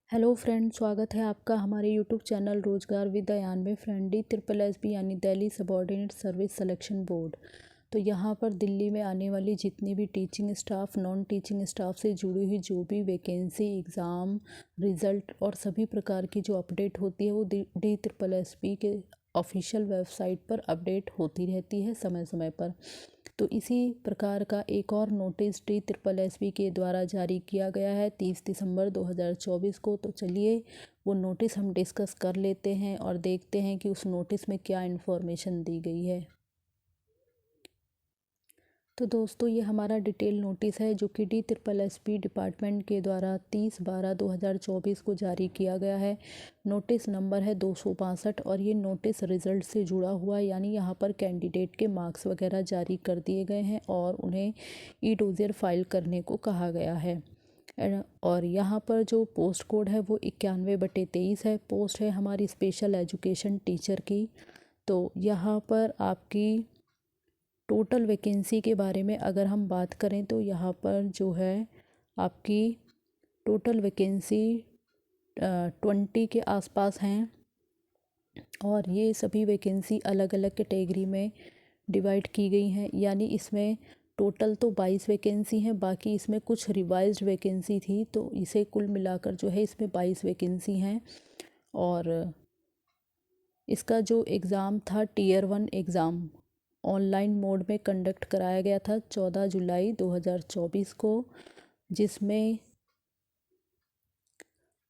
Hello friend, स्वागत है आपका हमारे यूट्यूब चैनल रोजगार विद अयान में। फ्रेंड DSSB यानी Delhi subordinate service selection board. तो यहाँ पर दिल्ली में आने वाली जितनी भी teaching staff, non teaching staff से जुड़ी हुई जो भी वैकेंसी, एग्ज़ाम, रिज़ल्ट और सभी प्रकार की जो अपडेट होती है वो DSSB के ऑफिशियल वेबसाइट पर अपडेट होती रहती है समय समय पर। तो इसी प्रकार का एक और नोटिस DSSB के द्वारा जारी किया गया है 30 दिसंबर 2024 को। तो चलिए वो नोटिस हम डिस्कस कर लेते हैं और देखते हैं कि उस नोटिस में क्या इन्फॉर्मेशन दी गई है। तो दोस्तों, ये हमारा डिटेल नोटिस है जो कि DSSB डिपार्टमेंट के द्वारा 30/12/2024 को जारी किया गया है। नोटिस नंबर है 262 और ये नोटिस रिज़ल्ट से जुड़ा हुआ है, यानी यहाँ पर कैंडिडेट के मार्क्स वगैरह जारी कर दिए गए हैं और उन्हें ई-डोज़ियर फाइल करने को कहा गया है। और यहाँ पर जो पोस्ट कोड है वो 91/23 है। पोस्ट है हमारी स्पेशल एजुकेशन टीचर की। तो यहाँ पर आपकी टोटल वैकेंसी के बारे में अगर हम बात करें तो यहाँ पर जो है आपकी टोटल वैकेंसी 20 के आसपास हैं और ये सभी वैकेंसी अलग अलग कैटेगरी में डिवाइड की गई हैं। यानी इसमें टोटल तो 22 वैकेंसी हैं, बाकी इसमें कुछ रिवाइज्ड वैकेंसी थी, तो इसे कुल मिलाकर जो है इसमें 22 वैकेंसी हैं। और इसका जो एग्ज़ाम था Tier 1 एग्ज़ाम ऑनलाइन मोड में कंडक्ट कराया गया था 14 जुलाई 2024 को, जिसमें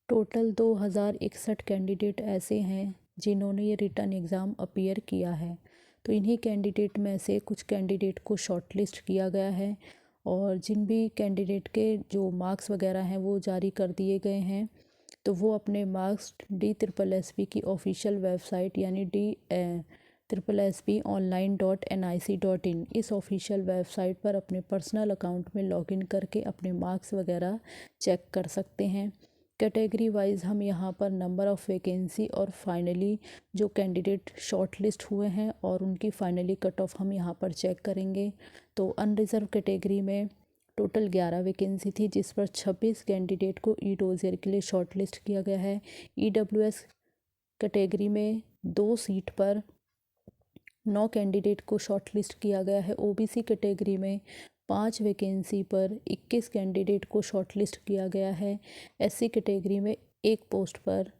टोटल 2061 कैंडिडेट ऐसे हैं जिन्होंने ये रिटन एग्ज़ाम अपीयर किया है। तो इन्हीं कैंडिडेट में से कुछ कैंडिडेट को शॉर्टलिस्ट किया गया है और जिन भी कैंडिडेट के जो मार्क्स वगैरह हैं वो जारी कर दिए गए हैं, तो वो अपने मार्क्स DSSB की ऑफिशियल वेबसाइट यानी SSBonline.nic.in इस ऑफिशियल वेबसाइट पर अपने पर्सनल अकाउंट में लॉगिन करके अपने मार्क्स वगैरह चेक कर सकते हैं। कैटेगरी वाइज हम यहाँ पर नंबर ऑफ़ वैकेंसी और फाइनली जो कैंडिडेट शॉर्टलिस्ट हुए हैं और उनकी फाइनली कट ऑफ हम यहाँ पर चेक करेंगे। तो अनरिज़र्व कैटेगरी में टोटल 11 वैकेंसी थी, जिस पर 26 कैंडिडेट को ई-डोज़ियर के लिए शॉर्टलिस्ट किया गया है। EWS कैटेगरी में 2 सीट पर 9 कैंडिडेट को शॉर्टलिस्ट किया गया है। OBC कैटेगरी में 5 वैकेंसी पर 21 कैंडिडेट को शॉर्टलिस्ट किया गया है। SC कैटेगरी में 1 पोस्ट पर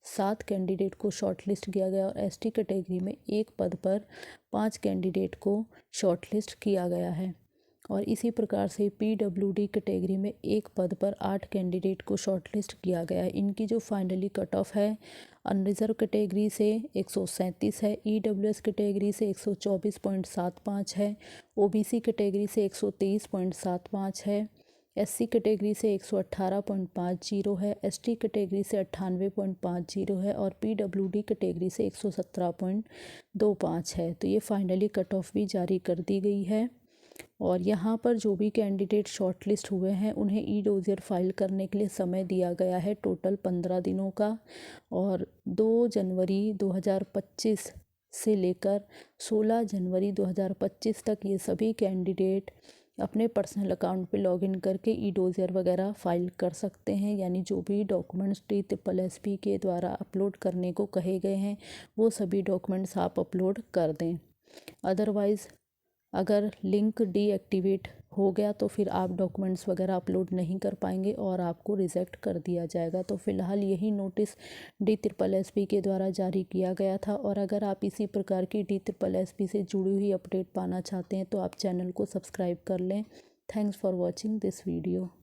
7 कैंडिडेट को शॉर्टलिस्ट किया गया और ST कैटेगरी में 1 पद पर 5 कैंडिडेट को शॉर्टलिस्ट किया गया है। और इसी प्रकार से PWD कैटेगरी में 1 पद पर 8 कैंडिडेट को शॉर्टलिस्ट किया गया है। इनकी जो फाइनली कट ऑफ है अनरिज़र्व कैटेगरी से 137 है, EWS कैटेगरी से 124.75 है, OBC कैटेगरी से 123.75 है, SC कैटेगरी से 118.50 है, ST कैटेगरी से 98.50 है और PWD कैटेगरी से 117.25 है। तो ये फाइनली कट ऑफ भी जारी कर दी गई है। और यहाँ पर जो भी कैंडिडेट शॉर्टलिस्ट हुए हैं उन्हें ई-डोज़ियर फाइल करने के लिए समय दिया गया है टोटल 15 दिनों का। और 2 जनवरी 2025 से लेकर 16 जनवरी 2025 तक ये सभी कैंडिडेट अपने पर्सनल अकाउंट पे लॉगिन करके ई-डोज़ियर वगैरह फ़ाइल कर सकते हैं। यानी जो भी डॉक्यूमेंट्स DSSB के द्वारा अपलोड करने को कहे गए हैं वो सभी डॉक्यूमेंट्स आप अपलोड कर दें। अदरवाइज़ अगर लिंक डीएक्टिवेट हो गया तो फिर आप डॉक्यूमेंट्स वगैरह अपलोड नहीं कर पाएंगे और आपको रिजेक्ट कर दिया जाएगा। तो फ़िलहाल यही नोटिस DSSB के द्वारा जारी किया गया था। और अगर आप इसी प्रकार की DSSB से जुड़ी हुई अपडेट पाना चाहते हैं तो आप चैनल को सब्सक्राइब कर लें। Thanks for watching this video.